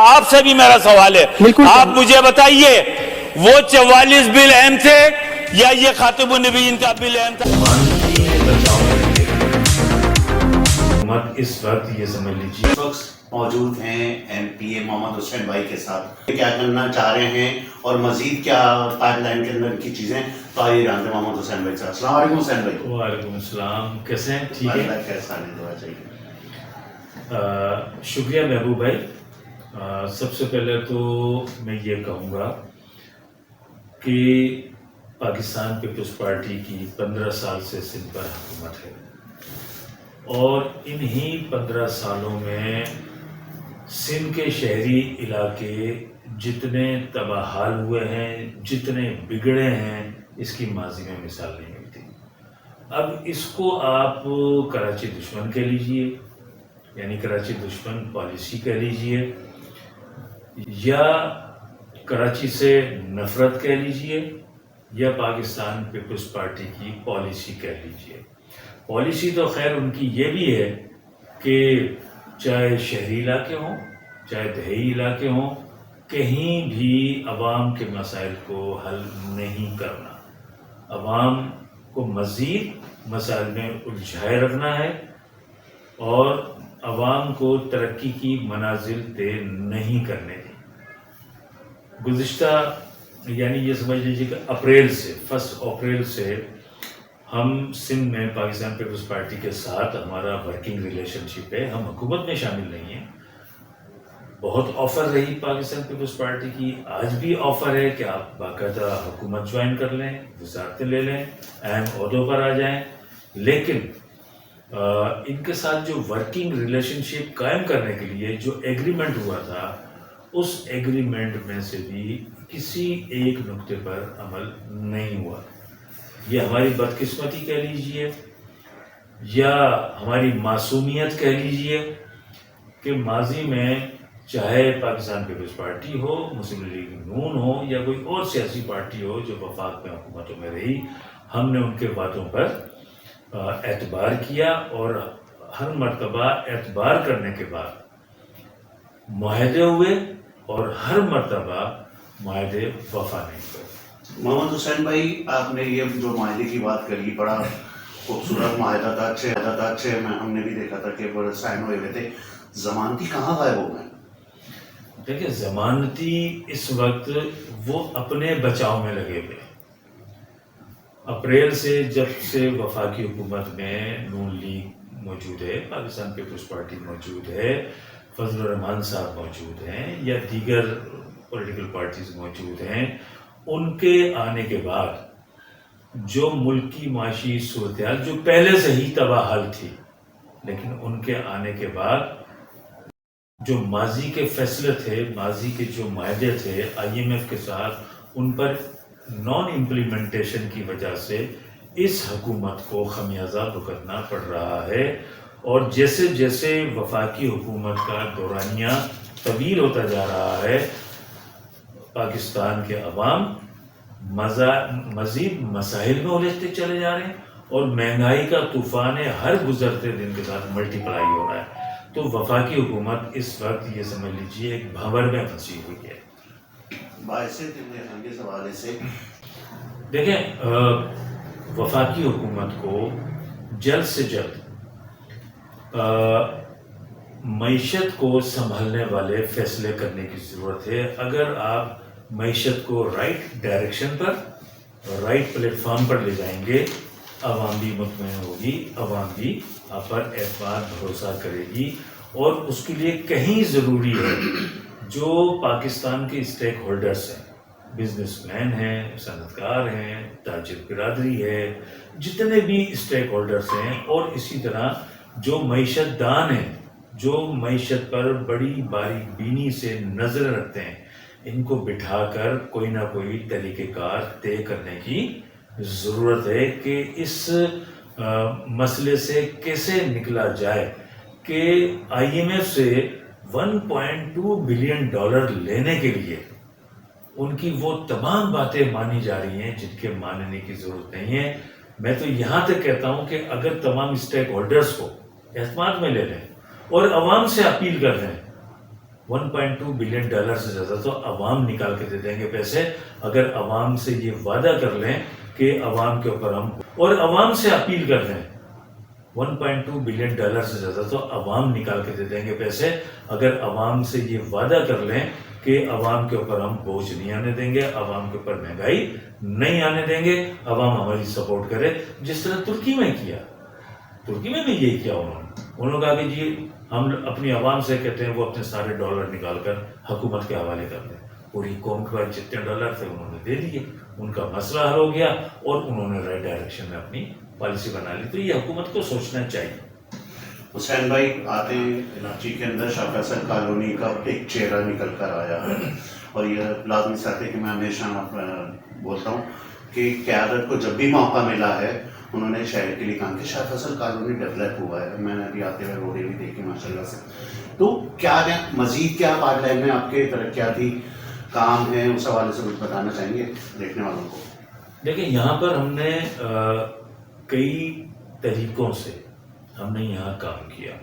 آپ سے بھی میرا سوال ہے، آپ مجھے بتائیے وہ 44 بل اہم تھے یا یہ خاتم النبیین کا بل اہم تھا؟ حکومت اس وقت یہ سمجھ لیجیے موجود ہیں ایم پی اے محمد حسین بھائی کے ساتھ، کیا کرنا چاہ رہے ہیں اور مزید کیا پائپ لائن کے اندر کی چیزیں، تو آئیے جانتے ہیں محمد حسین بھائی سے۔ السلام علیکم حسین بھائی۔ وعلیکم السلام، کیسے ہیں؟ ٹھیک ہے، اللہ کیسا نہیں دعا چاہیے۔ شکریہ محبوب بھائی۔ سب سے پہلے تو میں یہ کہوں گا کہ پاکستان پیپلز پارٹی کی 15 سال سے سندھ پر حکومت ہے، اور انہی 15 سالوں میں سندھ کے شہری علاقے جتنے تباہ حال ہوئے ہیں، جتنے بگڑے ہیں، اس کی ماضی میں مثال نہیں ملتی۔ اب اس کو آپ کراچی دشمن کہہ لیجئے، یعنی کراچی دشمن پالیسی کہہ لیجئے، یا کراچی سے نفرت کہہ لیجئے، یا پاکستان پیپلز پارٹی کی پالیسی کہہ لیجئے۔ پالیسی تو خیر ان کی یہ بھی ہے کہ چاہے شہری علاقے ہوں، چاہے دیہی علاقے ہوں، کہیں بھی عوام کے مسائل کو حل نہیں کرنا، عوام کو مزید مسائل میں الجھائے رکھنا ہے، اور عوام کو ترقی کی منازل طے نہیں کرنے دی۔ گزشتہ یعنی یہ سمجھ لیجیے کہ اپریل سے 1 اپریل سے ہم سندھ میں پاکستان پیپلز پارٹی کے ساتھ ہمارا ورکنگ ریلیشن شپ ہے، ہم حکومت میں شامل نہیں ہیں۔ بہت آفر رہی پاکستان پیپلز پارٹی کی، آج بھی آفر ہے کہ آپ باقاعدہ حکومت جوائن کر لیں، وزارتیں لے لیں، اہم عہدوں پر آ جائیں، لیکن ان کے ساتھ جو ورکنگ ریلیشن شپ قائم کرنے کے لیے جو ایگریمنٹ ہوا تھا، اس ایگریمنٹ میں سے بھی کسی ایک نقطے پر عمل نہیں ہوا۔ یہ ہماری بدقسمتی کہہ لیجئے یا ہماری معصومیت کہہ لیجئے کہ ماضی میں چاہے پاکستان پیپلز پارٹی ہو، مسلم لیگ نون ہو، یا کوئی اور سیاسی پارٹی ہو جو وفاق میں حکومتوں میں رہی، ہم نے ان کے باتوں پر اعتبار کیا، اور ہر مرتبہ اعتبار کرنے کے بعد معاہدے ہوئے، اور ہر مرتبہ معاہدے وفا نہیں ہوئے۔ محمد حسین بھائی، آپ نے یہ جو معاہدے کی بات کری، بڑا خوبصورت معاہدہ تھا، اچھے میں ہم نے بھی دیکھا تھا کہ بڑے سائن ہوئے ہوئے تھے، ضمانتی کہاں غائب ہو گئے؟ دیکھیں، ضمانتی اس وقت وہ اپنے بچاؤ میں لگے ہوئے۔ اپریل سے جب سے وفاقی حکومت میں نون لیگ موجود ہے، پاکستان پیپلز پارٹی موجود ہے، فضل الرحمان صاحب موجود ہیں، یا دیگر پولیٹیکل پارٹیز موجود ہیں، ان کے آنے کے بعد جو ملک کی معاشی صورتحال جو پہلے سے ہی تباہ حال تھی، لیکن ان کے آنے کے بعد جو ماضی کے فیصلے تھے، ماضی کے جو معاہدے تھے IMF کے ساتھ، ان پر نان امپلیمنٹیشن کی وجہ سے اس حکومت کو خمیازہ بھگتنا پڑ رہا ہے، اور جیسے جیسے وفاقی حکومت کا دورانیہ طویل ہوتا جا رہا ہے، پاکستان کے عوام مزید مسائل میں الجھتے چلے جا رہے ہیں، اور مہنگائی کا طوفان ہر گزرتے دن کے ساتھ ملٹی پلائی ہو رہا ہے۔ تو وفاقی حکومت اس وقت یہ سمجھ لیجیے ایک بھنور میں پھنسی ہوئی ہے۔ باعث انگیز حوالے سے دیکھیں، وفاقی حکومت کو جلد سے جلد معیشت کو سنبھالنے والے فیصلے کرنے کی ضرورت ہے۔ اگر آپ معیشت کو رائٹ ڈائریکشن پر، رائٹ پلیٹ فارم پر لے جائیں گے، عوام بھی مطمئن ہوگی، عوام بھی آپ پر اعتماد بھروسہ کرے گی، اور اس کے لیے کہیں ضروری ہے جو پاکستان کے اسٹیک ہولڈرز ہیں، بزنس مین ہیں، صنعت کار ہیں، تاجر برادری ہے، جتنے بھی اسٹیک ہولڈرز ہیں، اور اسی طرح جو معیشت دان ہیں، جو معیشت پر بڑی باریک بینی سے نظر رکھتے ہیں، ان کو بٹھا کر کوئی نہ کوئی طریقہ کار طے کرنے کی ضرورت ہے کہ اس مسئلے سے کیسے نکلا جائے کہ IMF سے $1.2 بلین لینے کے لیے ان کی وہ تمام باتیں مانی جا رہی ہیں جن کے ماننے کی ضرورت نہیں ہے۔ میں تو یہاں تک کہتا ہوں کہ اگر تمام اسٹیک ہولڈرز کو اعتماد میں لے لیں اور عوام سے اپیل کر دیں $1.2 بلین سے زیادہ تو عوام نکال کے دے دیں گے پیسے، اگر عوام سے یہ وعدہ کر لیں کہ عوام کے اوپر ہم، اور عوام سے اپیل کر دیں، $1.2 بلین سے زیادہ تو عوام نکال کے دے دیں گے پیسے، اگر عوام سے یہ وعدہ کر لیں کہ عوام کے اوپر ہم بوجھ نہیں آنے دیں گے، عوام کے اوپر مہنگائی نہیں آنے دیں گے، عوام ہماری سپورٹ کرے، جس طرح ترکی میں کیا۔ ترکی میں بھی یہی کیا انہوں نے کہا کہ جی ہم اپنی عوام سے کہتے ہیں وہ اپنے سارے ڈالر نکال کر حکومت کے حوالے کر دیں، پوری قوم کے پاس جتنے ڈالر تھے انہوں نے دے دیے، ان کا مسئلہ حل ہو گیا اور انہوں نے رائٹ ڈائریکشن میں اپنی پالیسی بنا لی۔ تو یہ حکومت کو سوچنا چاہیے۔ حسین بھائی آتے ہیں کراچی کے اندر شاہ فیصل کالونی کا ایک چہرہ نکل کر آیا ہے، اور یہ لازمی ساتھ ہے کہ میں ہمیشہ بولتا ہوں کہ قیادت کو جب بھی موقع ملا ہے انہوں نے شہر کے لیے کام کیا۔ شاہ فیصل کالونی ڈیولپ ہوا ہے، میں نے ابھی آتے ہوئے روڈیں بھی دیکھی ماشاء اللہ سے، تو کیا مزید کیا پائپ لائن میں آپ کے ترقیاتی کام ہیں، اس حوالے سے کچھ بتانا چاہیں گے دیکھنے والوں کو؟ دیکھیں یہاں پر ہم نے کئی طریقوں سے ہم نے یہاں کام کیا۔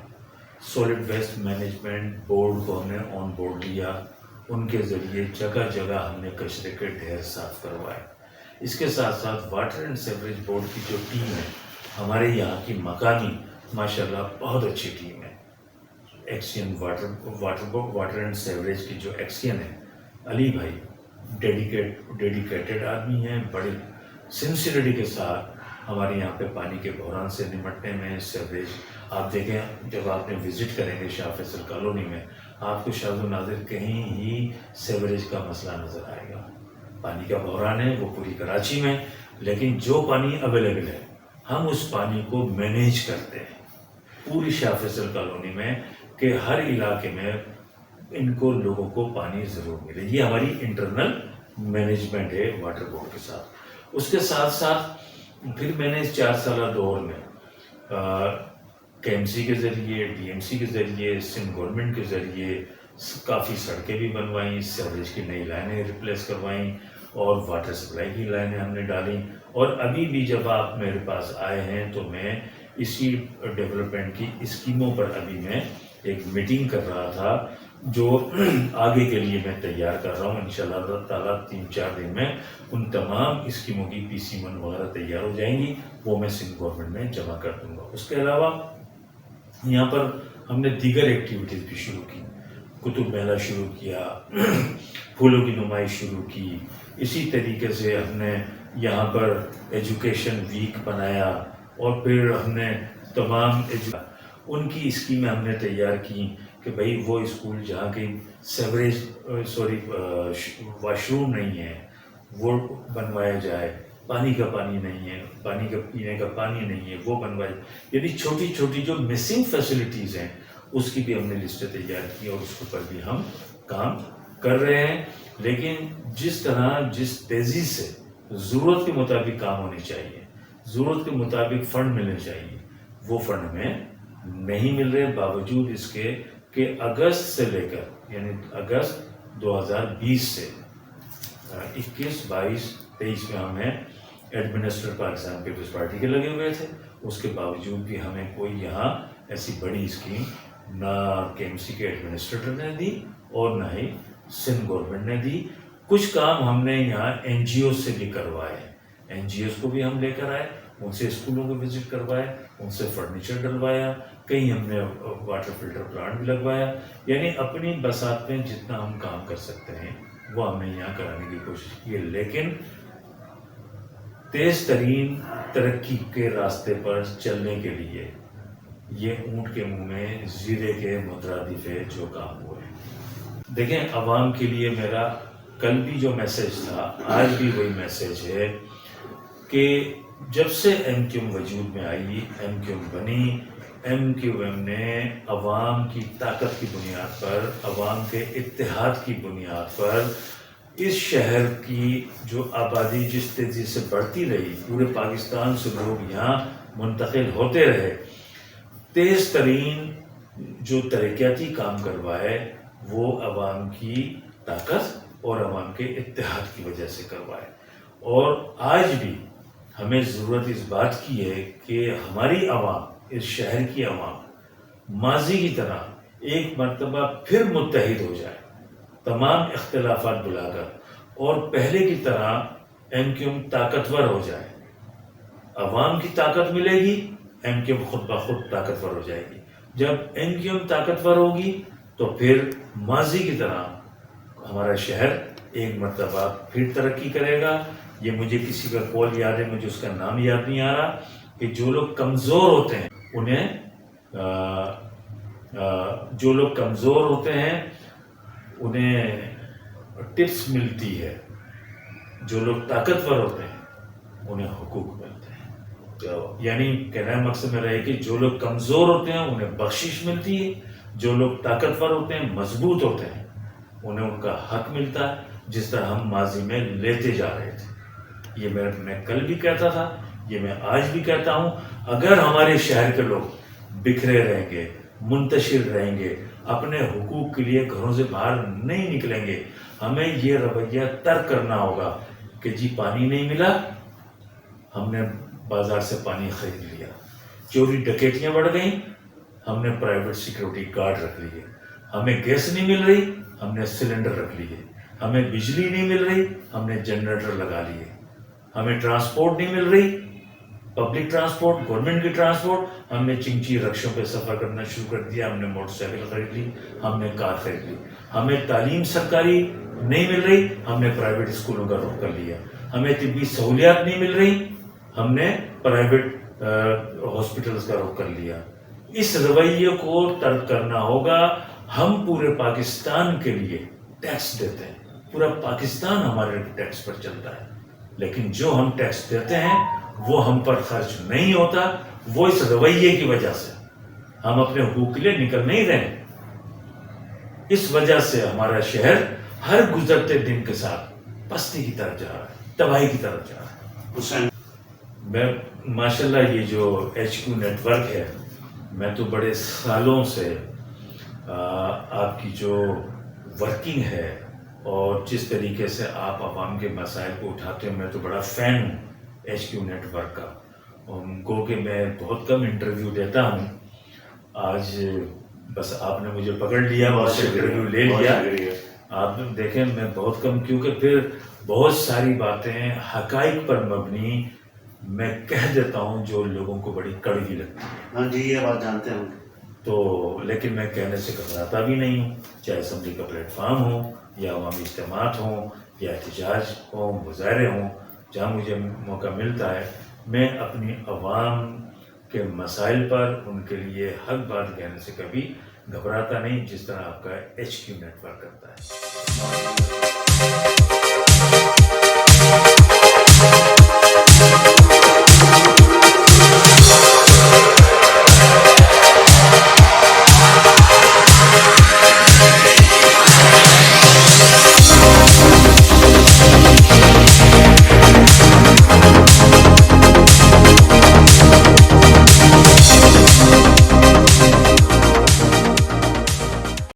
سولڈ ویسٹ مینجمنٹ بورڈ کو ہم نے آن بورڈ لیا، ان کے ذریعے جگہ جگہ ہم نے کچرے کے ڈھیر صاف کروائے۔ اس کے ساتھ ساتھ واٹر اینڈ سیوریج بورڈ کی جو ٹیم ہے ہمارے یہاں کی مقامی ماشاءاللہ بہت اچھی ٹیم ہے۔ ایکسین واٹر اینڈ سیوریج کی جو ایکسین ہے علی بھائی ڈیڈیکیٹڈ آدمی ہیں، بڑے سنسیئرٹی کے ساتھ ہمارے یہاں پہ پانی کے بحران سے نمٹنے میں سیوریج، آپ دیکھیں جب آپ نے وزٹ کریں گے شاہ فیصل کالونی میں آپ کو شاہد و نادر کہیں ہی سیوریج کا مسئلہ نظر آئے گا۔ پانی کا بحران ہے وہ پوری کراچی میں، لیکن جو پانی اویلیبل ہے ہم اس پانی کو مینیج کرتے ہیں پوری شاہ فیصل کالونی میں کہ ہر علاقے میں ان کو لوگوں کو پانی ضرور ملے۔ یہ ہماری انٹرنل مینجمنٹ ہے واٹر بورڈ کے ساتھ۔ اس کے ساتھ ساتھ پھر میں نے اس 4 سالہ دور میں KMC کے ذریعے، DMC کے ذریعے، سندھ گورنمنٹ کے ذریعے کافی سڑکیں بھی بنوائیں، سیوریج کی نئی لائنیں ریپلیس کروائیں اور واٹر سپلائی کی لائنیں ہم نے ڈالیں۔ اور ابھی بھی جب آپ میرے پاس آئے ہیں تو میں اسی ڈیولپمنٹ کی اسکیموں پر ابھی میں ایک میٹنگ کر رہا تھا جو آگے کے لیے میں تیار کر رہا ہوں۔ انشاءاللہ اللہ تعالیٰ 3-4 دن میں ان تمام اسکیموں کی PC1 وغیرہ تیار ہو جائیں گی، وہ میں سندھ گورنمنٹ میں جمع کر دوں گا۔ اس کے علاوہ یہاں پر ہم نے دیگر ایکٹیویٹیز بھی شروع کی، کتب میلہ شروع کیا، پھولوں کی نمائش شروع کی، اسی طریقے سے ہم نے یہاں پر ایجوکیشن ویک بنایا، اور پھر ہم نے تمام ان کی اسکیمیں ہم نے تیار کی کہ بھئی وہ اسکول جہاں کی واش روم نہیں ہے وہ بنوایا جائے، پانی کا پانی نہیں ہے، پانی کا پینے کا پانی نہیں ہے وہ بنوایا جائے، یعنی چھوٹی چھوٹی جو مسنگ فیسلٹیز ہیں اس کی بھی ہم نے لسٹیں تیار کی اور اس کے اوپر بھی ہم کام کر رہے ہیں۔ لیکن جس طرح جس تیزی سے ضرورت کے مطابق کام ہونے چاہیے، ضرورت کے مطابق فنڈ ملنے چاہیے، وہ فنڈ ہمیں نہیں مل رہے، باوجود اس کے کہ اگست سے لے کر یعنی اگست 2020 سے 21، 22، 23 میں ہمیں ایڈمنسٹریٹر پاکستان پیپلز پارٹی کے لگے ہوئے تھے، اس کے باوجود بھی ہمیں کوئی یہاں ایسی بڑی اسکیم نہ KMC کے ایڈمنسٹریٹر نے دی اور نہ ہی سندھ گورنمنٹ نے دی۔ کچھ کام ہم نے یہاں NGO سے بھی کروائے، NGOs کو بھی ہم لے کر آئے، ان سے اسکولوں کو وزٹ کروائے، ان سے فرنیچر ڈلوایا، کہیں ہم نے واٹر فلٹر پلانٹ بھی لگوایا، یعنی اپنی بساط میں جتنا ہم کام کر سکتے ہیں وہ ہم نے یہاں کرانے کی کوشش کی ہے۔ لیکن تیز ترین ترقی کے راستے پر چلنے کے لیے یہ اونٹ کے منہ میں زیرے کے مترادف ہے جو کام ہوئے۔ دیکھیں عوام کے لیے میرا کل بھی جو میسیج تھا آج بھی وہی میسیج ہے کہ جب سے MQM وجود میں آئی، MQM بنی، MQM نے عوام کی طاقت کی بنیاد پر، عوام کے اتحاد کی بنیاد پر اس شہر کی جو آبادی جس تیزی سے بڑھتی رہی، پورے پاکستان سے لوگ یہاں منتقل ہوتے رہے، تیز ترین جو ترقیاتی کام کروائے وہ عوام کی طاقت اور عوام کے اتحاد کی وجہ سے کروائے۔ اور آج بھی ہمیں ضرورت اس بات کی ہے کہ ہماری عوام، اس شہر کی عوام ماضی کی طرح ایک مرتبہ پھر متحد ہو جائے، تمام اختلافات بلا کر، اور پہلے کی طرح ایم کیو ایم طاقتور ہو جائے. عوام کی طاقت ملے گی، ایم کیو ایم خود بخود طاقتور ہو جائے گی. جب ایم کیو ایم طاقتور ہوگی تو پھر ماضی کی طرح ہمارا شہر ایک مرتبہ پھر ترقی کرے گا. یہ مجھے کسی کا قول یاد ہے، مجھے اس کا نام یاد نہیں آ رہا، کہ جو لوگ کمزور ہوتے ہیں انہیں ٹپس ملتی ہے، جو لوگ طاقتور ہوتے ہیں انہیں حقوق ملتے ہیں. تو یعنی کہنا مقصد میرا ہے کہ جو لوگ کمزور ہوتے ہیں انہیں بخشش ملتی ہے، جو لوگ طاقتور ہوتے ہیں، مضبوط ہوتے ہیں، انہیں ان کا حق ملتا ہے، جس طرح ہم ماضی میں لیتے جا رہے تھے. یہ میں کل بھی کہتا تھا، یہ میں آج بھی کہتا ہوں. اگر ہمارے شہر کے لوگ بکھرے رہیں گے، منتشر رہیں گے، اپنے حقوق کے لیے گھروں سے باہر نہیں نکلیں گے، ہمیں یہ رویہ ترک کرنا ہوگا کہ جی پانی نہیں ملا، ہم نے بازار سے پانی خرید لیا. چوری ڈکیتیاں بڑھ گئیں، ہم نے پرائیویٹ سیکورٹی گارڈ رکھ لیے. ہمیں گیس نہیں مل رہی، ہم نے سلنڈر رکھ لیے. ہمیں بجلی نہیں مل رہی، ہم نے جنریٹر لگا لیے. ہمیں ٹرانسپورٹ نہیں مل رہی، پبلک ٹرانسپورٹ، گورنمنٹ کی ٹرانسپورٹ، ہم نے چنچی رکشوں پہ سفر کرنا شروع کر دیا. ہم نے موٹر سائیکل خرید لی، ہم نے کار خرید لی. ہمیں تعلیم سرکاری نہیں مل رہی، ہم نے پرائیویٹ اسکولوں کا رخ کر لیا. ہمیں طبی سہولیات نہیں مل رہی، ہم نے پرائیویٹ ہاسپٹلز کا رخ کر لیا. اس رویے کو ترک کرنا ہوگا. ہم پورے پاکستان کے لیے ٹیکس دیتے ہیں، پورا پاکستان ہمارے ٹیکس پر چلتا ہے، لیکن جو ہم ٹیکس دیتے ہیں وہ ہم پر خرچ نہیں ہوتا. وہ اس رویے کی وجہ سے ہم اپنے حقوق کے لیے نکل نہیں رہے. اس وجہ سے ہمارا شہر ہر گزرتے دن کے ساتھ پستی کی طرف جا رہا ہے، تباہی کی طرف جا رہا ہے. میں ماشاءاللہ یہ جو ایچ کیو نیٹ ورک ہے، میں تو بڑے سالوں سے آپ کی جو ورکنگ ہے اور جس طریقے سے آپ عوام کے مسائل کو اٹھاتے ہیں، میں تو بڑا فین ہوں ایچ کیو نیٹ ورک کا. گو کہ میں بہت کم انٹرویو دیتا ہوں. آج بس آپ نے مجھے پکڑ لیا، بہت سے انٹرویو لے لیا. آپ دیکھیں میں بہت کم، کیونکہ پھر بہت ساری باتیں حقائق پر مبنی میں کہہ دیتا ہوں جو لوگوں کو بڑی کڑوی لگتی ہے. ہاں جی، یہ بات جانتے ہیں. تو لیکن میں کہنے سے گھبراتا بھی نہیں ہوں، چاہے اسمبلی کا پلیٹ فارم ہو یا عوامی اجتماعات ہوں یا احتجاج ہوں، مظاہرے ہوں، جہاں مجھے موقع ملتا ہے میں اپنی عوام کے مسائل پر ان کے لیے حق بات کہنے سے کبھی گھبراتا نہیں، جس طرح آپ کا ایچ کیو نیٹ ورک کرتا ہے.